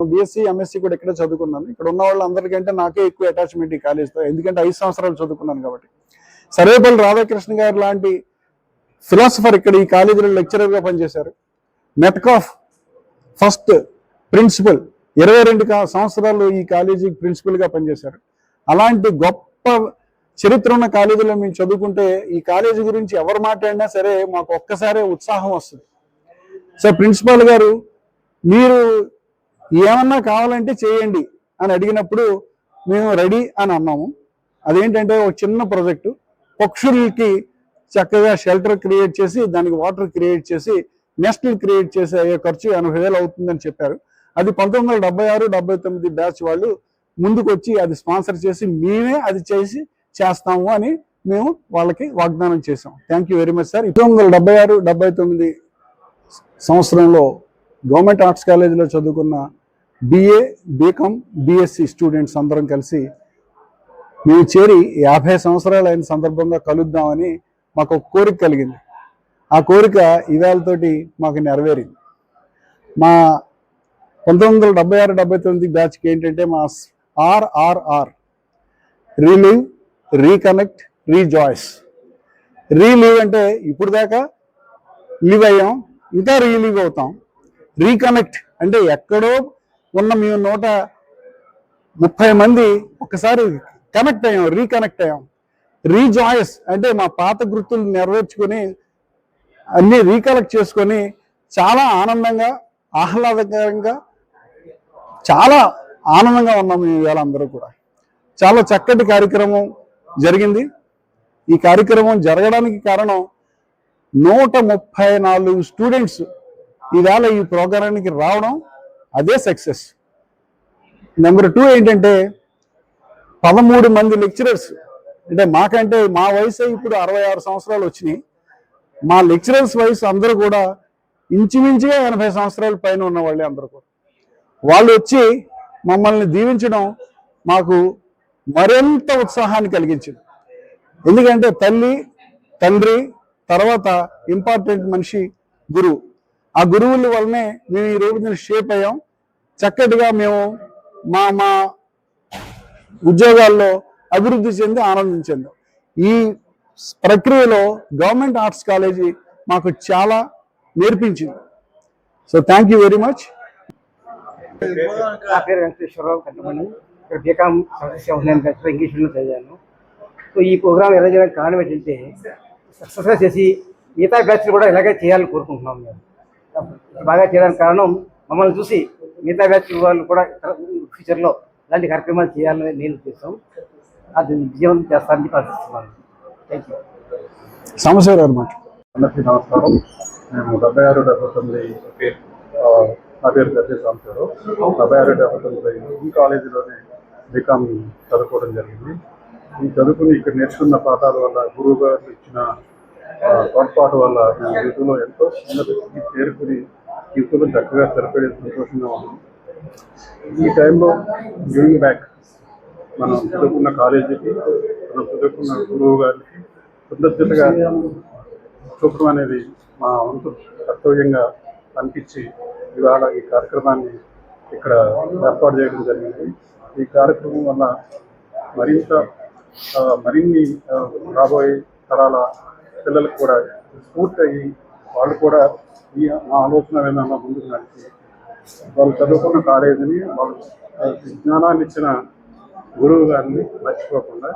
BSc MSc కూడా ఇక్కడే చదువుకున్నాను. ఇక్కడ ఉన్న వాళ్ళందరికంటే నాకే ఎక్కువ అటాచ్మెంట్ ఈ కాలేజ్తో, ఎందుకంటే 5 సంవత్సరాలు చదువుకున్నాను కాబట్టి. సర్వేపల్లి రాధాకృష్ణ గారు లాంటి ఫిలాసఫర్ ఇక్కడ ఈ కాలేజీలో లెక్చరర్గా పనిచేశారు. మెట్కాఫ్ ఫస్ట్ ప్రిన్సిపల్ 22 సంవత్సరాలు ఈ కాలేజీకి ప్రిన్సిపల్గా పనిచేశారు. అలాంటి గొప్ప చరిత్ర ఉన్న కాలేజీలో మేము చదువుకుంటే ఈ కాలేజీ గురించి ఎవరు మాట్లాడినా సరే మాకు ఒక్కసారే ఉత్సాహం వస్తుంది. సో ప్రిన్సిపాల్ గారు మీరు ఏమన్నా కావాలంటే చేయండి అని అడిగినప్పుడు మేము రెడీ అని అన్నాము. అదేంటంటే ఒక చిన్న ప్రాజెక్టు, పక్షులకి చక్కగా షెల్టర్ క్రియేట్ చేసి దానికి వాటర్ క్రియేట్ చేసి నెస్ట్లు క్రియేట్ చేసి అయ్యే ఖర్చు 80,000 అవుతుందని చెప్పారు. అది 1976-79 బ్యాచ్ వాళ్ళు ముందుకు వచ్చి అది స్పాన్సర్ చేసి మేమే అది చేస్తాము అని మేము వాళ్ళకి వాగ్దానం చేసాం. Thank you very much sir. 1976-79 సంవత్సరంలో గవర్నమెంట్ ఆర్ట్స్ కాలేజీలో చదువుకున్న BA, BCom, BSc స్టూడెంట్స్ అందరం కలిసి మేము చేరి 50 సంవత్సరాలు అయిన సందర్భంగా కలుద్దామని మాకు ఒక కోరిక కలిగింది. ఆ కోరిక ఇవాళతోటి మాకు నెరవేరింది. మా 1976-79 బ్యాచ్కి ఏంటంటే మా RRR relive, reconnect, rejoice. Relive అంటే ఇప్పుడు దాకా లివ్ అయ్యాం, ఇంకా రీలివ్ అవుతాం. రీకనెక్ట్ అంటే ఎక్కడో ఉన్న మేము 130 మంది ఒకసారి కనెక్ట్ అయ్యాం, రీకనెక్ట్ అయ్యాం. రీజాయిస్ అంటే మా పాత గుర్తులు నెరవేర్చుకొని అన్నీ రీకలెక్ట్ చేసుకొని చాలా ఆనందంగా, ఆహ్లాదకరంగా, చాలా ఆనందంగా ఉన్నాము ఇవాళ అందరూ కూడా. చాలా చక్కటి కార్యక్రమం జరిగింది. ఈ కార్యక్రమం జరగడానికి కారణం 134 స్టూడెంట్స్ ఈవేళ ఈ ప్రోగ్రానికి రావడం, అదే సక్సెస్. నెంబర్ 2 ఏంటంటే 13 మంది లెక్చరర్స్. అంటే మాకంటే మా వయసు ఇప్పుడు 66 సంవత్సరాలు వచ్చినాయి. మా లెక్చరర్స్ వయసు అందరూ కూడా ఇంచుమించుగా 80 సంవత్సరాల పైన ఉన్న వాళ్ళే అందరూ కూడా. వాళ్ళు వచ్చి మమ్మల్ని దీవించడం మాకు మరింత ఉత్సాహాన్ని కలిగించింది. ఎందుకంటే తల్లి, తండ్రి, తర్వాత ఇంపార్టెంట్ మనిషి గురువు. ఆ గురువుల వల్లనే మేము ఈ రోజున షేప్ అయ్యాం. చక్కటిగా మేము మా మా ఉద్యోగాల్లో అభివృద్ధి చెంది ఆనందించాం. ఈ ప్రక్రియలో గవర్నమెంట్ ఆర్ట్స్ కాలేజీ మాకు చాలా నేర్పించింది. So thank you very much. నా పేరు వెంకటేశ్వరరావు కట్టమని. ఇక్కడ బీకాం ఇంగ్లీష్లో చదివాను. సో ఈ ప్రోగ్రామ్ ఎలా చేయడానికి కారణం ఏంటంటే సక్సెస్గా చేసి మిగతా బ్యాచ్లు కూడా ఇలాగే చేయాలని కోరుకుంటున్నాం. మేము బాగా చేయడానికి కారణం మమ్మల్ని చూసి మిగతా బ్యాచ్ వాళ్ళు కూడా ఫ్యూచర్లో ఇలాంటి కార్యక్రమాలు చేయాలని నేను ఉద్దేశం. అది విజయం చేస్తానని ఆశిస్తున్నాను. Thank you. సమస్య అనమాట. అందరికీ నమస్కారం. నేను 76-79 నా పేరు గద్దె సాంబశివరావు. 76-79 ఈ కాలేజీలోనే బీకామ్ చదువుకోవడం జరిగింది. ఈ చదువుకుని ఇక్కడ నేర్చుకున్న పాఠాల వల్ల, గురువు గారు ఇచ్చిన తోడ్పాటు వల్ల మేము జీవితంలో ఎంతో ఉన్నత స్థితికి చేరుకుని జీవితంలో చక్కగా స్థిరపడే సంతోషంగా ఉన్నాం. ఈ టైంలో గివింగ్ బ్యాక్, మనం చదువుకున్న కాలేజీకి, మనం చదువుకున్న గురువు గారికి కృతజ్ఞతగా చూపడం అనేది మా వంతు కర్తవ్యంగా అనిపించి ఇవాళ ఈ కార్యక్రమాన్ని ఇక్కడ ఏర్పాటు చేయడం జరిగింది. ఈ కార్యక్రమం వల్ల మరిన్ని రాబోయే తరాల పిల్లలకు కూడా స్ఫూర్తి అయ్యి వాళ్ళు కూడా ఈ ఆలోచన విధానంలో ముందుకు నడిచి వాళ్ళు చదువుకున్న కాలేజీని, వాళ్ళు జ్ఞానాన్ని ఇచ్చిన గురువు గారిని మర్చిపోకుండా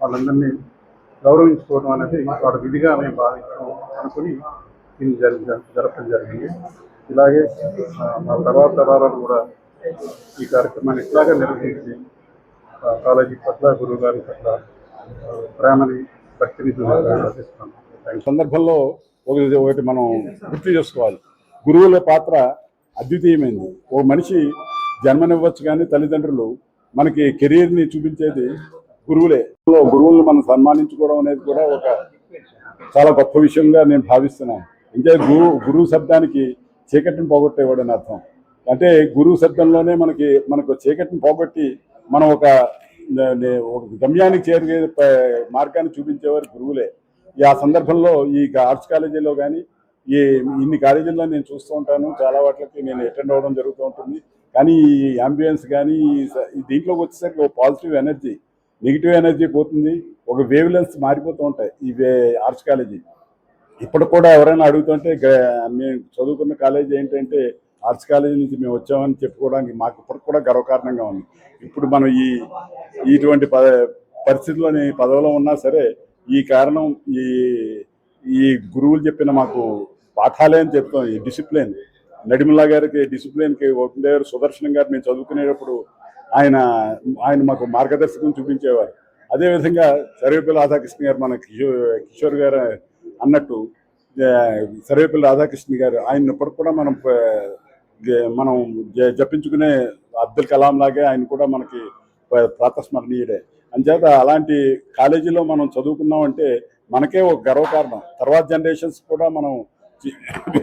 వాళ్ళందరినీ గౌరవించుకోవడం అనేది వాడు విధిగా మేము భావించడం అనుకుని దీన్ని జరపడం జరిగింది. ఇలాగే మా తర్వాత తరాలను కూడా ఈ కార్యక్రమాన్ని ఇట్లాగే నిర్వహించి కాలేజీ పట్ల, గురువు గారి పట్ల ప్రేమని, భక్తిని నిర్వహిస్తున్నాం. సందర్భంలో ఒకటి మనం గుర్తు చేసుకోవాలి. గురువుల పాత్ర అద్వితీయమైంది. ఓ మనిషి జన్మనివ్వచ్చు కానీ తల్లిదండ్రులు మనకి కెరీర్ని చూపించేది గురువులే. గురువులను మనం సన్మానించుకోవడం అనేది కూడా ఒక చాలా గొప్ప విషయంగా నేను భావిస్తున్నాను. ఇంకా గురువు శబ్దానికి చీకటిని పోగొట్టేవాడు అని అర్థం. అంటే గురువు శబ్దంలోనే మనకు చీకటిని పోగొట్టి మనం ఒక గమ్యానికి చేరే మార్గాన్ని చూపించేవారు గురువులే. ఆ సందర్భంలో ఈ ఆర్ట్స్ కాలేజీలో కానీ ఈ ఇన్ని కాలేజీల్లో నేను చూస్తూ ఉంటాను, చాలా వాటికి నేను అటెండ్ అవ్వడం జరుగుతూ ఉంటుంది. కానీ ఈ అంబియన్స్ కానీ ఈ దీంట్లోకి వచ్చేసరికి ఒక పాజిటివ్ ఎనర్జీ, నెగిటివ్ ఎనర్జీ పోతుంది, ఒక వేవ్ లెన్స్ మారిపోతూ ఉంటాయి ఈ ఆర్ట్స్ కాలేజీ. ఇప్పుడు కూడా ఎవరైనా అడుగుతుంటే మేము చదువుకున్న కాలేజీ ఏంటంటే ఆర్ట్స్ కాలేజీ నుంచి మేము వచ్చామని చెప్పుకోవడానికి మాకు ఇప్పటికి కూడా గర్వకారణంగా ఉంది. ఇప్పుడు మనం ఇటువంటి పరిస్థితుల్లోని పదవిలో ఉన్నా సరే ఈ కారణం ఈ గురువులు చెప్పిన మాకు పాఠాలే అని చెప్తాం. ఈ డిసిప్లిన్, నడిమల్లా గారికి డిసిప్లిన్కి ఉండేవారు. సుదర్శనం గారు మేము చదువుకునేటప్పుడు ఆయన మాకు మార్గదర్శకం చూపించేవారు. అదేవిధంగా సర్వేపల్లి రాధాకృష్ణ గారు, మన కిషోర్ గారు అన్నట్టు సర్వేపల్లి రాధాకృష్ణ గారు ఆయన ఇప్పటికి కూడా మనం జపించుకునే అబ్దుల్ కలాం లాగే ఆయన కూడా మనకి ప్రాతస్మరణీయుడే. అంచేత అలాంటి కాలేజీలో మనం చదువుకున్నామంటే మనకే ఒక గర్వకారణం. తర్వాత జనరేషన్స్ కూడా మనం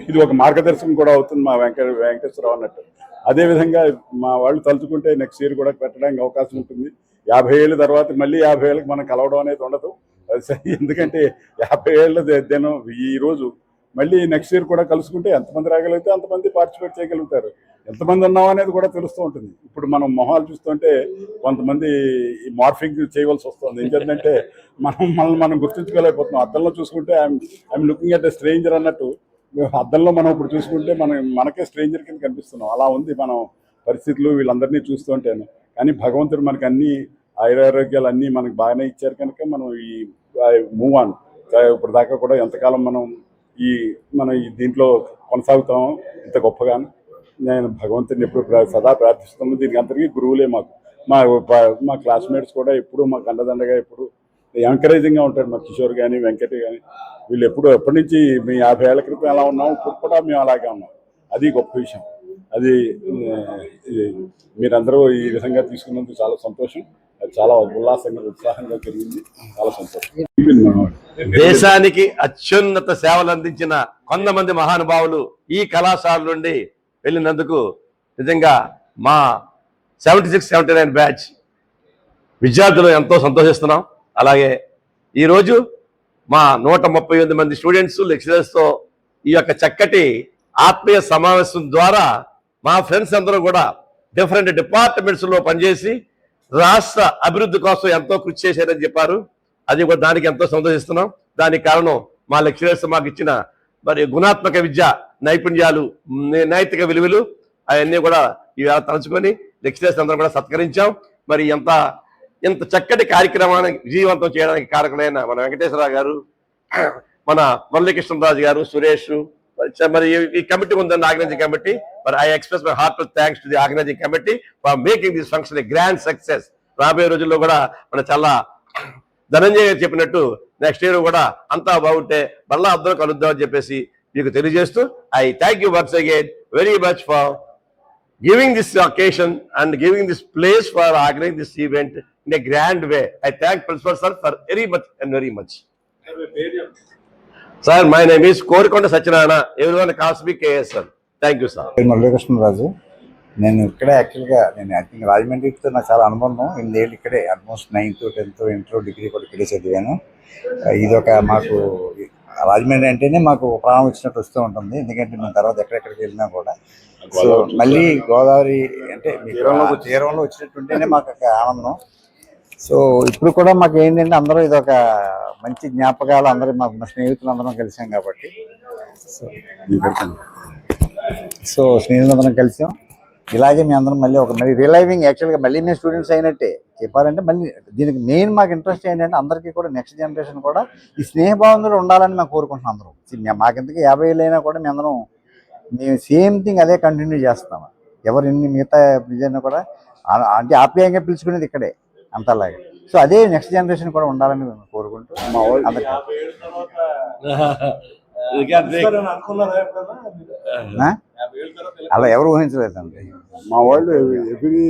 ఇది ఒక మార్గదర్శనం కూడా అవుతుంది మా వెంకటేశ్వరరావు అన్నట్టు. అదేవిధంగా మా వాళ్ళు తలుచుకుంటే నెక్స్ట్ ఇయర్ కూడా పెట్టడానికి అవకాశం ఉంటుంది. 50 ఏళ్ళ తర్వాత మళ్ళీ 50 ఏళ్ళకి మనం కలవడం అనేది ఉండదు. ఎందుకంటే 50 ఏళ్ళ దినం ఈరోజు మళ్ళీ నెక్స్ట్ ఇయర్ కూడా కలుసుకుంటే ఎంతమంది రాగలిగితే అంతమంది పార్టిసిపేట్ చేయగలుగుతారు. ఎంతమంది ఉన్నాం అనేది కూడా తెలుస్తూ ఉంటుంది. ఇప్పుడు మనం మొహాలు చూస్తుంటే కొంతమంది మార్ఫింగ్ చేయవలసి వస్తుంది. ఏంటంటే మనం గుర్తించుకోలేకపోతున్నాం. అద్దంలో చూసుకుంటే I'm looking at a stranger అన్నట్టు అద్దంలో మనం ఇప్పుడు చూసుకుంటే మనకే స్ట్రేంజర్ కింద కనిపిస్తున్నాం. అలా ఉంది మనం పరిస్థితులు వీళ్ళందరినీ చూస్తుంటేను. కానీ భగవంతుడు మనకి అన్ని ఆయురారోగ్యాలు అన్నీ మనకు బాగానే ఇచ్చారు కనుక మనం ఈ మూవ్ ఆన్. ఇప్పుడు దాకా కూడా ఎంతకాలం మనం దీంట్లో కొనసాగుతాం ఇంత గొప్పగాను. నేను భగవంతుడిని ఎప్పుడు సదా ప్రార్థిస్తున్నాను. దీనికి అందరికీ గురువులే మాకు. మా క్లాస్మేట్స్ కూడా ఎప్పుడు మాకు అండదండగా ఎప్పుడు ఎంకరేజింగ్గా ఉంటాడు. మా కిషోర్ కానీ వెంకట్ కానీ వీళ్ళు ఎప్పటి నుంచి మేము 50 ఏళ్ల క్రితం ఎలా ఉన్నాము ఇప్పుడు కూడా మేము అలాగే ఉన్నాం. అది గొప్ప విషయం. అది మీరందరూ ఈ విధంగా తీసుకున్నందుకు చాలా సంతోషం. అది చాలా ఉత్సాహంగా జరిగింది. చాలా సంతోషం. దేశానికి అత్యున్నత సేవలు అందించిన కొంతమంది మహానుభావులు ఈ కళాశాల నుండి వెళ్ళినందుకు నిజంగా మా 76-79 బ్యాచ్ విద్యార్థులు ఎంతో సంతోషిస్తున్నాం. అలాగే ఈరోజు మా 138 మంది స్టూడెంట్స్ లెక్చరర్స్తో ఈ యొక్క చక్కటి ఆత్మీయ సమావేశం ద్వారా మా ఫ్రెండ్స్ అందరూ కూడా డిఫరెంట్ డిపార్ట్మెంట్స్లో పనిచేసి రాష్ట్ర అభివృద్ధి కోసం ఎంతో కృషి చేశారని చెప్పారు. అది కూడా దానికి ఎంతో సంతోషిస్తున్నాం. దానికి కారణం మా లెక్చరర్స్ మాకు ఇచ్చిన గుణాత్మక విద్య, నైపుణ్యాలు, నైతిక విలువలు అవన్నీ కూడా ఇవాళ తలుచుకొని లెక్చరర్స్ అందరం కూడా సత్కరించాం. ఇంత చక్కటి కార్యక్రమాన్ని విజయవంతం చేయడానికి కారకులైన మన వెంకటేశ్వరరావు గారు, మన మురళీకృష్ణరాజు గారు, సురేష్, మరి ఈ కమిటీ ఉందండి, ఆర్గనైజింగ్ కమిటీ. మరి I express my heartful thanks to the organizing committee for making this function a grand success. రాబోయే రోజుల్లో కూడా చాలా ధనంజయ్ గారు చెప్పినట్టు నెక్స్ట్ ఇయర్ కూడా అంతా బాగుంటే మళ్ళా అందరూ కలుద్దాం అని చెప్పేసి మీకు తెలియజేస్తూ I thank you once again very much for giving this occasion and giving this place for organising this event in a grand way. I thank principal sir for very much and very much. Sir, my name is Korikonda Satyanarayana. Everyone calls me KS sir. Thank you sir. Muralikrishnaraju. నేను ఇక్కడే యాక్చువల్గా నేను I think రాజమండ్రితో నాకు చాలా అనుబంధం. 8 ఏళ్ళు ఇక్కడే, almost 9th, 10th, inter, degree కూడా ఇక్కడే చదివాను. ఇదొక మాకు రాజమండ్రి అంటేనే మాకు ప్రాణం ఇచ్చినట్టు వస్తూ ఉంటుంది. ఎందుకంటే మేము తర్వాత ఎక్కడెక్కడికి వెళ్ళినా కూడా సో మళ్ళీ గోదావరి అంటే తీరంలో వచ్చినట్టుంటేనే మాకు ఒక ఆనందం. సో ఇప్పుడు కూడా మాకు ఏంటంటే అందరూ ఇదొక మంచి జ్ఞాపకాలు. అందరూ మా స్నేహితులు అందరం కలిసాం కాబట్టి సో స్నేహితులందరం కలిసాం. ఇలాగే మేము అందరం మళ్ళీ మళ్ళీ రిలైవింగ్ యాక్చువల్గా మళ్ళీ మేము స్టూడెంట్స్ అయినట్టే చెప్పాలంటే. మళ్ళీ దీనికి మెయిన్ మాకు ఇంట్రెస్ట్ ఏంటంటే అందరికీ కూడా నెక్స్ట్ జనరేషన్ కూడా ఈ స్నేహభావంలో ఉండాలని మేము కోరుకుంటున్నాం. అందరం మాకింతకీ 50 ఏళ్ళు అయినా కూడా మేము సేమ్ థింగ్ అదే కంటిన్యూ చేస్తాము. ఎవరు ఎన్ని మిగతా విజయన కూడా అంటే ఆప్యాయంగా పిలుచుకునేది ఇక్కడే అంతలాగే. సో అదే నెక్స్ట్ జనరేషన్ కూడా ఉండాలని మేము కోరుకుంటూ అందరికీ అలా ఎవరు ఊహించలేదండి. మా వాళ్ళు ఎవ్రీ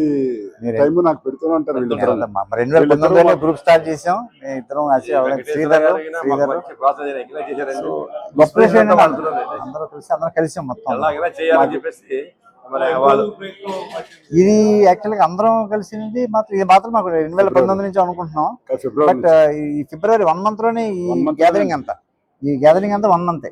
టైం నాకు పెడుతూనే ఉంటారు. 2019లో గ్రూప్ స్టార్ట్ చేసాం ఇద్దరం. శ్రీధర్ గొప్ప విషయం అందరూ కలిసాం మొత్తం. ఇది యాక్చువల్గా అందరం కలిసింది ఇది మాత్రం మాకు 2019 నుంచి అనుకుంటున్నాం. బట్ ఈ ఫిబ్రవరి 1 month లోనే ఈ గ్యాదరింగ్ అంతా 1 month